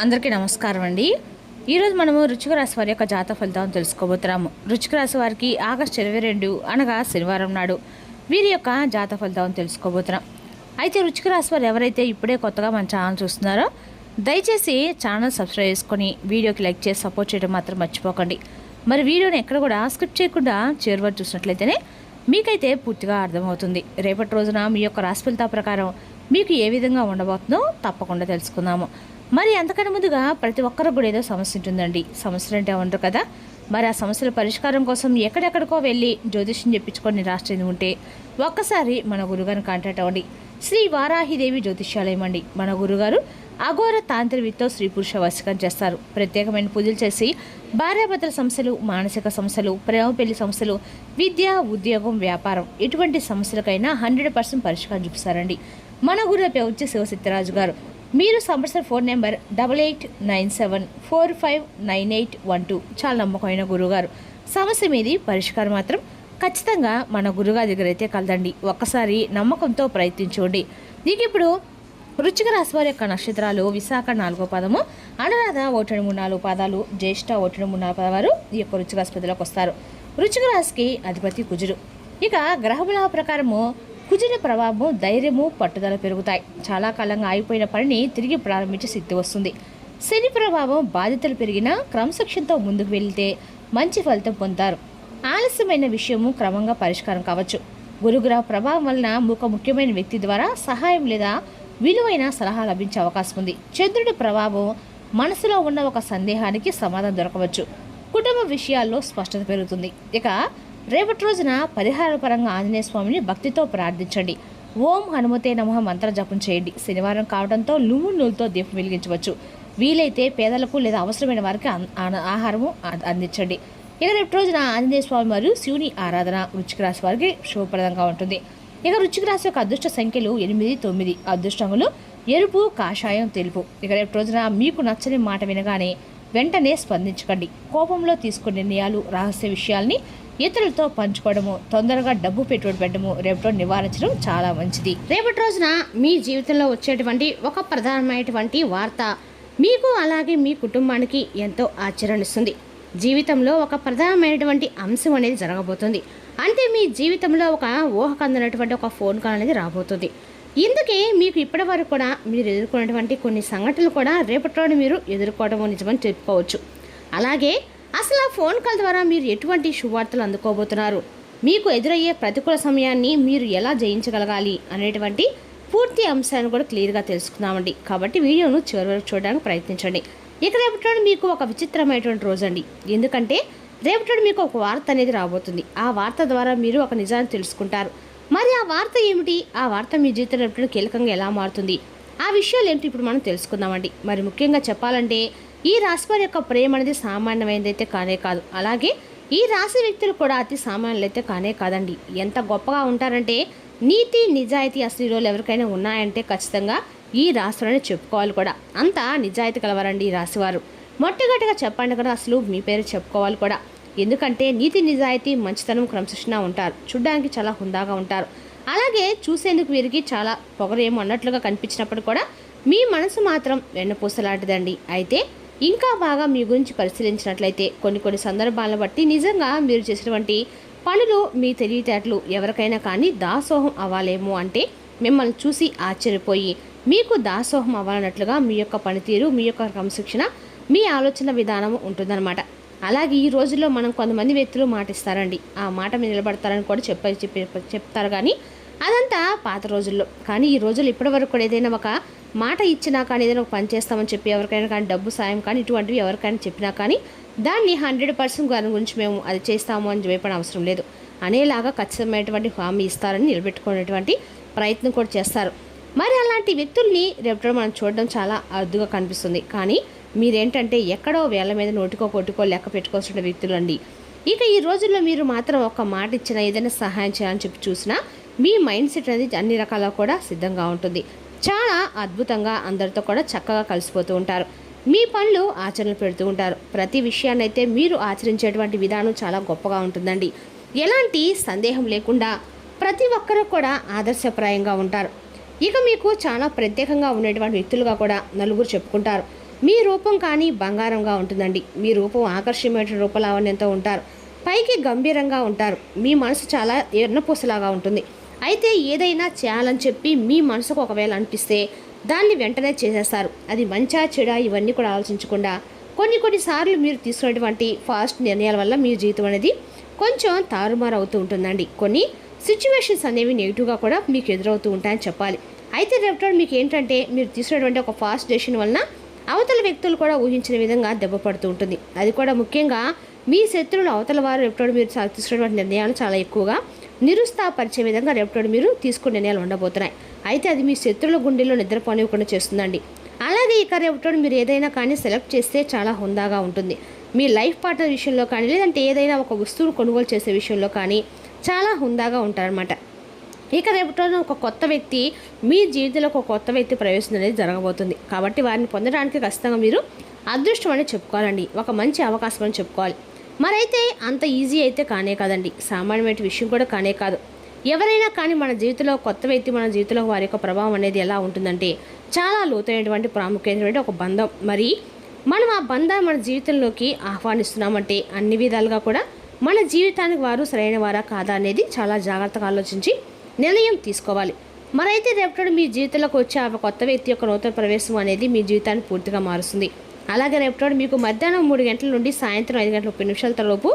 అందరికీ నమస్కారం అండి. ఈరోజు మనము వృశ్చిక రాశి వారి యొక్క జాతక ఫలితాలను తెలుసుకోబోతున్నాము. వృశ్చిక రాశి వారికి ఆగస్టు 22 అనగా శనివారం నాడు వీరి యొక్క జాతక ఫలితాలను తెలుసుకోబోతున్నాం. అయితే వృశ్చిక రాశి వారు ఎవరైతే ఇప్పుడే కొత్తగా మన ఛానల్ చూస్తున్నారో దయచేసి ఛానల్ సబ్స్క్రైబ్ చేసుకొని వీడియోకి లైక్ చేసి సపోర్ట్ చేయడం మాత్రం మర్చిపోకండి. మరి వీడియోని ఎక్కడ కూడా స్కిప్ చేయకుండా చివరి వరకు చూసినట్లయితేనే మీకైతే పూర్తిగా అర్థమవుతుంది. రేపటి రోజున మీ యొక్క రాశి ఫలితాల ప్రకారం మీకు ఏ విధంగా ఉండబోతుందో తప్పకుండా తెలుసుకుందాము. మరి అంతకన్నా ముందుగా ప్రతి ఒక్కరికి కూడా ఏదో సమస్య ఉంటుందండి. సమస్యలు అంటే ఉండరు కదా. మరి ఆ సమస్యల పరిష్కారం కోసం ఎక్కడెక్కడికో వెళ్ళి జ్యోతిష్యం చెప్పించుకొని నిరాశ చెంది ఉంటే ఒక్కసారి మన గురుగారిని కాంటాక్ట్ అవ్వండి. శ్రీ వారాహిదేవి జ్యోతిష్యాలయం అండి. మన గురుగారు అఘోర తాంత్రికతో స్త్రీ పురుష వశీకరణ చేస్తారు. ప్రత్యేకమైన పూజలు చేసి భార్యాభర్తల సమస్యలు, మానసిక సమస్యలు, ప్రేమ పెళ్లి సమస్యలు, విద్య, ఉద్యోగం, వ్యాపారం ఎటువంటి సమస్యలకైనా 100% పరిష్కారం చూపిస్తారండి మన గురువు పేరు వచ్చి శివసిద్ధిరాజు గారు. మీరు సంప్రదించిన ఫోన్ నెంబర్ 8897459812. చాలా నమ్మకమైన గురువుగారు. సమస్య మీది పరిష్కారం మాత్రం ఖచ్చితంగా మన గురుగారి దగ్గర అయితే కలదండి. ఒక్కసారి నమ్మకంతో ప్రయత్నించండి. నీకు ఇప్పుడు వృశ్చిక రాశి వారి యొక్క నక్షత్రాలు విశాఖ 4వ పాదము, అనురాధ 1-3-4 పాదాలు, జ్యేష్ఠ 1-3-4 పాదాలు ఈ యొక్క వృశ్చిక రాశి పరిధిలోకి వస్తారు. వృశ్చిక రాశికి అధిపతి కుజుడు. ఇక గ్రహముల ప్రకారము కుజుని ప్రభావం ధైర్యము, పట్టుదల పెరుగుతాయి. చాలా కాలంగా ఆగిపోయిన పనిని తిరిగి ప్రారంభించే శక్తి వస్తుంది. శని ప్రభావం బాధ్యతలు పెరిగినా క్రమశిక్షణతో ముందుకు వెళ్తే మంచి ఫలితం పొందుతారు. ఆలస్యమైన విషయము క్రమంగా పరిష్కారం కావచ్చు. గురుగ్రహ ప్రభావం వలన ఒక ముఖ్యమైన వ్యక్తి ద్వారా సహాయం లేదా విలువైన సలహా లభించే అవకాశం ఉంది. చంద్రుడి ప్రభావం మనసులో ఉన్న ఒక సందేహానికి సమాధానం దొరకవచ్చు. కుటుంబ విషయాల్లో స్పష్టత పెరుగుతుంది. ఇక రేపటి రోజున పరిహార పరంగా ఆంజనేయ స్వామిని భక్తితో ప్రార్థించండి. ఓం హనుమతే నమః మంత్ర జపం చేయండి. శనివారం కావడంతో నూనెతో దీపం వెలిగించవచ్చు. వీలైతే పేదలకు లేదా అవసరమైన వారికి ఆహారము అందించండి. ఇక రేపు రోజున ఆంజనేయ స్వామి మరియు శివుని ఆరాధన వృశ్చిక రాశి వారికి శుభప్రదంగా ఉంటుంది. ఇక వృశ్చిక రాశి యొక్క అదృష్ట సంఖ్యలు 8, 9. అదృష్టములు ఎరుపు, కాషాయం, తెలుపు. ఇక రేపు రోజున మీకు నచ్చని మాట వినగానే వెంటనే స్పందించకండి. కోపంలో తీసుకునే నిర్ణయాలు, రహస్య విషయాల్ని ఇతరులతో పంచుకోవడము, తొందరగా డబ్బు పెట్టుబడి పెట్టడము రేపటి నివారించడం చాలా మంచిది. రేపటి రోజున మీ జీవితంలో వచ్చేటువంటి ఒక ప్రధానమైనటువంటి వార్త మీకు అలాగే మీ కుటుంబానికి ఎంతో ఆశ్చర్యనిస్తుంది. జీవితంలో ఒక ప్రధానమైనటువంటి అంశం అనేది జరగబోతుంది. అంటే మీ జీవితంలో ఒక ఊహకందనటువంటి ఒక ఫోన్ కాల్ అనేది రాబోతుంది. ఇందుకే మీకు ఇప్పటి వరకు కూడా మీరు ఎదుర్కొన్నటువంటి కొన్ని సంఘటనలు కూడా రేపటిలోనే మీరు ఎదుర్కోవడం నిజమని చెప్పుకోవచ్చు. అలాగే అసలు ఆ ఫోన్ కాల్ ద్వారా మీరు ఎటువంటి శుభవార్తలు అందుకోబోతున్నారు, మీకు ఎదురయ్యే ప్రతికూల సమయాన్ని మీరు ఎలా జయించగలగాలి అనేటువంటి పూర్తి అంశాలను కూడా క్లియర్గా తెలుసుకుందామండి. కాబట్టి వీడియోను చివరి వరకు చూడడానికి ప్రయత్నించండి. ఇక రేపటి మీకు ఒక విచిత్రమైనటువంటి రోజు అండి. ఎందుకంటే రేపటి మీకు ఒక వార్త అనేది రాబోతుంది. ఆ వార్త ద్వారా మీరు ఒక నిజాన్ని తెలుసుకుంటారు. మరి ఆ వార్త ఏమిటి, ఆ వార్త మీ జీవితంలో కీలకంగా ఎలా మారుతుంది, ఆ విషయాలు ఏమిటి ఇప్పుడు మనం తెలుసుకుందామండి. మరి ముఖ్యంగా చెప్పాలంటే ఈ రాశి వారి యొక్క ప్రేమ అనేది సామాన్యమైనదైతే కానే కాదు. అలాగే ఈ రాశి వ్యక్తులు కూడా అతి సామాన్యులైతే కానే కాదండి. ఎంత గొప్పగా ఉంటారంటే నీతి, నిజాయితీ అసలు ఈరోజు ఎవరికైనా ఉన్నాయంటే ఖచ్చితంగా ఈ రాశిలోనే చెప్పుకోవాలి కూడా. అంత నిజాయితీ కలవారండి ఈ రాశివారు. మొట్టమొదటిగా చెప్పండి కదా అసలు మీ పేరు చెప్పుకోవాలి కూడా. ఎందుకంటే నీతి, నిజాయితీ, మంచితనం, క్రమశిక్షణ ఉంటారు. చూడ్డానికి చాలా హుందాగా ఉంటారు. అలాగే చూసేందుకు వీరికి చాలా పొగరేమో అన్నట్లుగా కనిపించినప్పుడు కూడా మీ మనసు మాత్రం వెన్నపూసలాంటిదండి. అయితే ఇంకా బాగా మీ గురించి పరిశీలించినట్లయితే కొన్ని సందర్భాలను బట్టి నిజంగా మీరు చేసినటువంటి పనులు, మీ తెలివితేటలు ఎవరికైనా కానీ దాసోహం అవ్వాలేమో, అంటే మిమ్మల్ని చూసి ఆశ్చర్యపోయి మీకు దాసోహం అవ్వాలన్నట్లుగా మీ యొక్క పనితీరు, మీ యొక్క క్రమశిక్షణ, మీ ఆలోచన విధానం ఉంటుందన్నమాట. అలాగే ఈ రోజుల్లో మనం కొంతమంది వ్యక్తులు మాట ఇస్తారండి, ఆ మాట మీద నిలబడతారని కూడా చెప్తారు. కానీ అదంతా పాత రోజుల్లో. కానీ ఈ రోజుల్లో ఇప్పటి వరకు కూడా ఏదైనా ఒక మాట ఇచ్చినా కానీ, ఏదైనా ఒక పని చేస్తామని చెప్పి ఎవరికైనా కానీ డబ్బు సాయం కానీ ఇటువంటివి ఎవరికైనా చెప్పినా కానీ దాన్ని 100% దాని గురించి మేము అది చేస్తాము అని చెప్పని అవసరం లేదు అనేలాగా ఖచ్చితమైనటువంటి హామీ ఇస్తారని నిలబెట్టుకునేటువంటి ప్రయత్నం కూడా చేస్తారు. మరి అలాంటి వ్యక్తుల్ని రేపటి మనం చూడడం చాలా అరుదుగా కనిపిస్తుంది. కానీ మీరేంటంటే ఎక్కడో వేళ్ళ మీద నోటికో కొట్టుకో లెక్క పెట్టుకోవాల్సిన వ్యక్తులు అండి. ఇక ఈ రోజుల్లో మీరు మాత్రం ఒక మాట ఇచ్చినా, ఏదైనా సహాయం చేయాలని చెప్పి చూసినా మీ మైండ్ సెట్ అనేది అన్ని రకాల కూడా సిద్ధంగా ఉంటుంది. చాలా అద్భుతంగా అందరితో కూడా చక్కగా కలిసిపోతూ ఉంటారు. మీ పనులు ఆచరణలు పెడుతూ ఉంటారు. ప్రతి విషయాన్ని అయితే మీరు ఆచరించేటువంటి విధానం చాలా గొప్పగా ఉంటుందండి. ఎలాంటి సందేహం లేకుండా ప్రతి ఒక్కరూ కూడా ఆదర్శప్రాయంగా ఉంటారు. ఇక మీకు చాలా ప్రత్యేకంగా ఉండేటువంటి వ్యక్తులుగా కూడా నలుగురు చెప్పుకుంటారు. మీ రూపం కానీ బంగారంగా ఉంటుందండి. మీ రూపం ఆకర్షణీయమైన రూపలావణ్యంతో ఉంటారు. పైకి గంభీరంగా ఉంటారు. మీ మనసు చాలా ఎర్రపూసలాగా ఉంటుంది. అయితే ఏదైనా చేయాలని చెప్పి మీ మనసుకు ఒకవేళ అనిపిస్తే దాన్ని వెంటనే చేసేస్తారు. అది మంచా చెడా ఇవన్నీ కూడా ఆలోచించకుండా కొన్నిసార్లు మీరు తీసుకునేటువంటి ఫాస్ట్ నిర్ణయాల వల్ల మీ జీవితం అనేది కొంచెం తారుమారు అవుతూ ఉంటుందండి. కొన్ని సిచ్యువేషన్స్ అనేవి నెగిటివ్గా కూడా మీకు ఎదురవుతూ ఉంటాయని చెప్పాలి. అయితే రేపటి మీకు ఏంటంటే మీరు తీసుకునేటువంటి ఒక ఫాస్ట్ డెసిషన్ వలన అవతల వ్యక్తులు కూడా ఊహించిన విధంగా దెబ్బ పడుతూ ఉంటుంది. అది కూడా ముఖ్యంగా మీ శత్రువులు అవతల వారు రేపటి మీరు తీసుకునేటువంటి నిర్ణయాలు చాలా ఎక్కువగా నిరుత్సాహపరిచే విధంగా రేపటి మీరు తీసుకునే నిర్ణయాలు ఉండబోతున్నాయి. అయితే అది మీ శత్రువుల గుండెల్లో నిద్రపోనివ్వకుండా చేస్తుందండి. అలాగే ఇక రేపటి మీరు ఏదైనా కానీ సెలెక్ట్ చేస్తే చాలా హుందాగా ఉంటుంది. మీ లైఫ్ పార్ట్నర్ విషయంలో కానీ లేదంటే ఏదైనా ఒక వస్తువును కొనుగోలు చేసే విషయంలో కానీ చాలా హుందాగా ఉంటారనమాట. ఇక రేపటి ఒక కొత్త వ్యక్తి మీ జీవితంలో ఒక కొత్త వ్యక్తి ప్రవేశం అనేది జరగబోతుంది. కాబట్టి వారిని పొందడానికి ఖచ్చితంగా మీరు అదృష్టం అని చెప్పుకోవాలండి. ఒక మంచి అవకాశం అని చెప్పుకోవాలి. మరైతే అంత ఈజీ అయితే కానే కాదండి. సామాన్యమైన విషయం కూడా కానే కాదు. ఎవరైనా కానీ మన జీవితంలో కొత్త వ్యక్తి మన జీవితంలో వారి యొక్క ప్రభావం అనేది ఎలా ఉంటుందంటే చాలా లోతైనటువంటి ప్రాముఖ్యమైనటువంటి ఒక బంధం. మరి మనం ఆ బంధాన్ని మన జీవితంలోకి ఆహ్వానిస్తున్నామంటే అన్ని విధాలుగా కూడా మన జీవితానికి వారు సరైన వారా కాదా అనేది చాలా జాగ్రత్తగా ఆలోచించి నిర్ణయం తీసుకోవాలి. మరైతే రేపటి మీ జీవితంలోకి వచ్చే ఆ కొత్త వ్యక్తి యొక్క నూతన ప్రవేశం అనేది మీ జీవితాన్ని పూర్తిగా మారుస్తుంది. అలాగే రేపటి మీకు మధ్యాహ్నం 3 గంటల నుండి సాయంత్రం 5 గంటల 30 నిమిషాల లోపు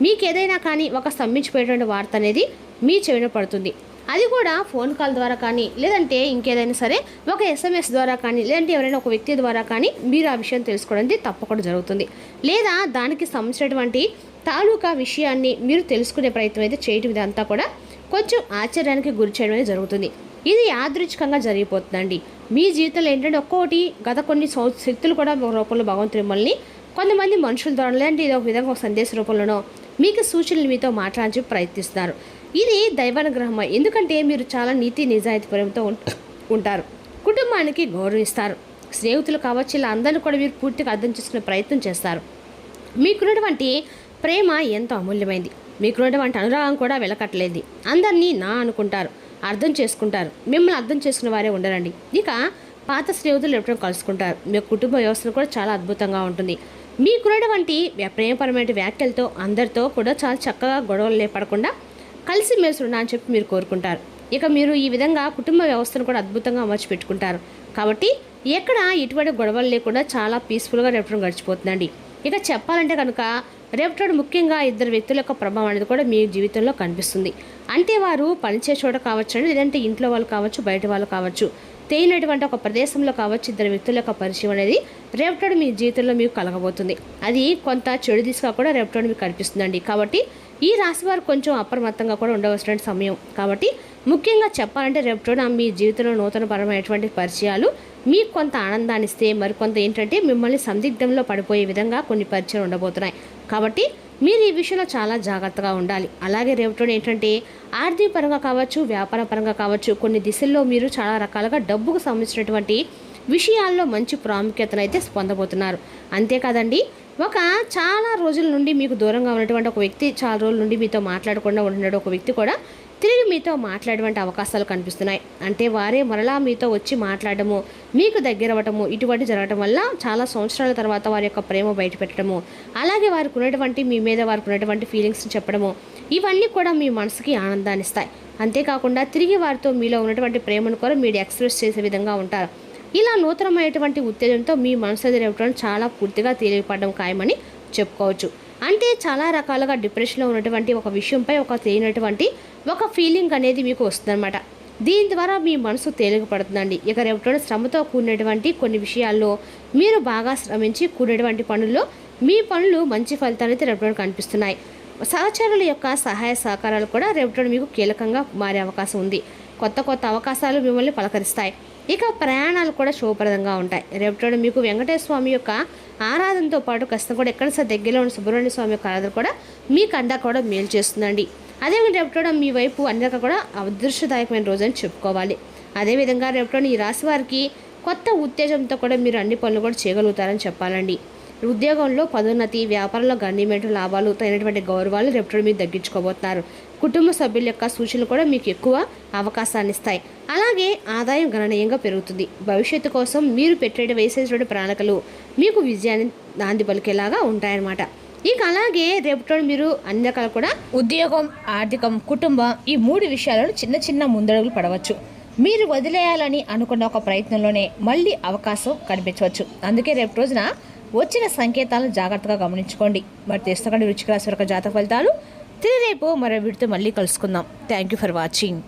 మీకు ఏదైనా కానీ ఒక స్తంభించిపోయేటువంటి వార్త అనేది మీ చెవిన పడుతుంది. అది కూడా ఫోన్ కాల్ ద్వారా కానీ లేదంటే ఇంకేదైనా సరే ఒక SMS ద్వారా కానీ లేదంటే ఎవరైనా ఒక వ్యక్తి ద్వారా కానీ మీరు ఆ విషయం తెలుసుకోవడానికి తప్పకుండా జరుగుతుంది. లేదా దానికి సంబంధించినటువంటి తాలూకా విషయాన్ని మీరు తెలుసుకునే ప్రయత్నం అయితే చేయటం ఇదంతా కూడా కొంచెం ఆశ్చర్యానికి గురి చేయడం అనేది జరుగుతుంది. ఇది యాదృచ్ఛికంగా జరిగిపోతుందండి. మీ జీవితంలో ఏంటంటే ఒక్కోటి గత కొన్ని శక్తులు కూడా ఒక రూపంలో భగవంతుడి మిమ్మల్ని కొంతమంది మనుషుల ద్వారా లేదంటే ఇది ఒక విధంగా ఒక సందేశ రూపంలోనో మీకు సూచనలు మీతో మాట్లాడించి ప్రయత్నిస్తున్నారు. ఇది దైవానుగ్రహం. ఎందుకంటే మీరు చాలా నీతి నిజాయితీ ప్రేమతో ఉంటారు. కుటుంబానికి గౌరవిస్తారు. స్నేహితులు కావచ్చు ఇలా అందరినీ కూడా మీరు పూర్తిగా అర్థం చేసుకునే ప్రయత్నం చేస్తారు. మీకున్నటువంటి ప్రేమ ఎంతో అమూల్యమైంది. మీకున్నటువంటి అనురాగం కూడా వెలకట్టలేదు. అందరినీ నా అనుకుంటారు, అర్థం చేసుకుంటారు. మిమ్మల్ని అర్థం చేసుకునే వారే ఉండరండి. ఇక పాత స్నేహితులు ఎప్పుడో కలుసుకుంటారు. మీ కుటుంబ వ్యవస్థ కూడా చాలా అద్భుతంగా ఉంటుంది. మీకున్నటువంటి ప్రేమపరమైన వ్యాఖ్యలతో అందరితో కూడా చాలా చక్కగా గొడవలు లేపడకుండా కలిసిమెలిసి ఉన్నా అని చెప్పి మీరు కోరుకుంటారు. ఇక మీరు ఈ విధంగా కుటుంబ వ్యవస్థను కూడా అద్భుతంగా అమర్చి పెట్టుకుంటారు. కాబట్టి ఎక్కడ ఇటువంటి గొడవలు లేకుండా చాలా పీస్ఫుల్గా రేపటి గడిచిపోతుందండి. ఇక చెప్పాలంటే కనుక రేపటి ముఖ్యంగా ఇద్దరు వ్యక్తుల యొక్క ప్రభావం అనేది కూడా మీ జీవితంలో కనిపిస్తుంది. అంటే వారు పనిచే చోట కావచ్చు లేదంటే ఇంట్లో వాళ్ళు కావచ్చు బయట వాళ్ళు కావచ్చు తేలినటువంటి ఒక ప్రదేశంలో కావచ్చు ఇద్దరు వ్యక్తుల యొక్క పరిచయం అనేది రేపటి మీ జీవితంలో మీకు కలగబోతుంది. అది కొంత చెడు దిశగా కూడా రేపటి మీకు కనిపిస్తుందండి. కాబట్టి ఈ రాశి వారు కొంచెం అప్రమత్తంగా కూడా ఉండవలసిన సమయం. కాబట్టి ముఖ్యంగా చెప్పాలంటే రేపటి మీ జీవితంలో నూతనపరమైనటువంటి పరిచయాలు మీకు కొంత ఆనందాన్ని ఇస్తే మరికొంత ఏంటంటే మిమ్మల్ని సందిగ్ధంలో పడిపోయే విధంగా కొన్ని పరిచయాలు ఉండబోతున్నాయి. కాబట్టి మీరు ఈ విషయంలో చాలా జాగ్రత్తగా ఉండాలి. అలాగే రేపటి ఏంటంటే ఆర్థిక పరంగా కావచ్చు వ్యాపార పరంగా కావచ్చు కొన్ని దిశల్లో మీరు చాలా రకాలుగా డబ్బుకు సంబంధించినటువంటి విషయాల్లో మంచి ప్రాముఖ్యతను అయితే పొందబోతున్నారు. అంతేకాదండి చాలా రోజుల నుండి మీకు దూరంగా ఉన్నటువంటి ఒక వ్యక్తి చాలా రోజుల నుండి మీతో మాట్లాడకుండా ఉంటున్నాడు ఒక వ్యక్తి కూడా తిరిగి మీతో మాట్లాడేటువంటి అవకాశాలు కనిపిస్తున్నాయి. అంటే వారే మరలా మీతో వచ్చి మాట్లాడము మీకు దగ్గర అవ్వటము ఇటువంటి జరగడం వల్ల చాలా సంవత్సరాల తర్వాత వారి యొక్క ప్రేమ బయటపెట్టడము అలాగే వారికి ఉన్నటువంటి మీ మీద వారికి ఉన్నటువంటి ఫీలింగ్స్ని చెప్పడము ఇవన్నీ కూడా మీ మనసుకి ఆనందాన్ని ఇస్తాయి. అంతేకాకుండా తిరిగి వారితో మీలో ఉన్నటువంటి ప్రేమను కూడా మీరు ఎక్స్ప్రెస్ చేసే విధంగా ఉంటారు. ఇలా నూతనమైనటువంటి ఉత్తేజంతో మీ మనసు ఎదురవడం చాలా పూర్తిగా తేలిపడడం ఖాయమని చెప్పుకోవచ్చు. అంటే చాలా రకాలుగా డిప్రెషన్లో ఉన్నటువంటి ఒక విషయంపై ఒక తెలియనటువంటి ఒక ఫీలింగ్ అనేది మీకు వస్తుందన్నమాట. దీని ద్వారా మీ మనసు తేలికపడుతుందండి. ఇక రేపటి శ్రమతో కూడినటువంటి కొన్ని విషయాల్లో మీరు బాగా శ్రమించి కూడినటువంటి పనుల్లో మీ పనులు మంచి ఫలితాలు అయితే రేపటి కనిపిస్తున్నాయి. సహచరుల యొక్క సహాయ సహకారాలు కూడా రేపటి మీకు కీలకంగా మారే అవకాశం ఉంది. కొత్త అవకాశాలు మిమ్మల్ని పలకరిస్తాయి. ఇక ప్రయాణాలు కూడా శుభప్రదంగా ఉంటాయి. రేపటి మీకు వెంకటేశ్వర స్వామి యొక్క ఆరాధనతో పాటు ఖచ్చితంగా కూడా ఎక్కడ దగ్గరలో ఉన్న సుబ్రహ్మణ్య స్వామి యొక్క ఆరాధన కూడా మీకు అంతా కూడా మేలు చేస్తుందండి. అదేవిధంగా రేపటి మీ వైపు అందరికీ కూడా అదృష్టదాయకమైన రోజు అని చెప్పుకోవాలి. అదేవిధంగా రేపటి ఈ రాశి వారికి కొత్త ఉత్తేజంతో కూడా మీరు అన్ని పనులు కూడా చేయగలుగుతారని చెప్పాలండి. ఉద్యోగంలో పదోన్నతి వ్యాపారంలో గణనీయమైన లాభాలు అయినటువంటి గౌరవాలు రేపటి మీరు తగ్గించుకోబోతున్నారు. కుటుంబ సభ్యుల యొక్క సూచనలు కూడా మీకు ఎక్కువ అవకాశాన్ని ఇస్తాయి. అలాగే ఆదాయం గణనీయంగా పెరుగుతుంది. భవిష్యత్తు కోసం మీరు వేసేటువంటి ప్రణాళికలు మీకు విజయాన్ని నాంది పలికేలాగా ఉంటాయన్నమాట. ఇక అలాగే రేపటి మీరు అన్ని రకాలు కూడా ఉద్యోగం, ఆర్థికం, కుటుంబం ఈ 3 విషయాలలో చిన్న చిన్న ముందడుగులు పడవచ్చు. మీరు వదిలేయాలని అనుకున్న ఒక ప్రయత్నంలోనే మళ్ళీ అవకాశం కనిపించవచ్చు. అందుకే రేపు రోజున వచ్చిన సంకేతాలను జాగ్రత్తగా గమనించుకోండి. మరి తెలుసుకోండి వృశ్చిక రాశి వరకు జాతక ఫలితాలు. తిరిగి రేపు మరో వీడితో మళ్ళీ కలుసుకుందాం. Thank you for watching.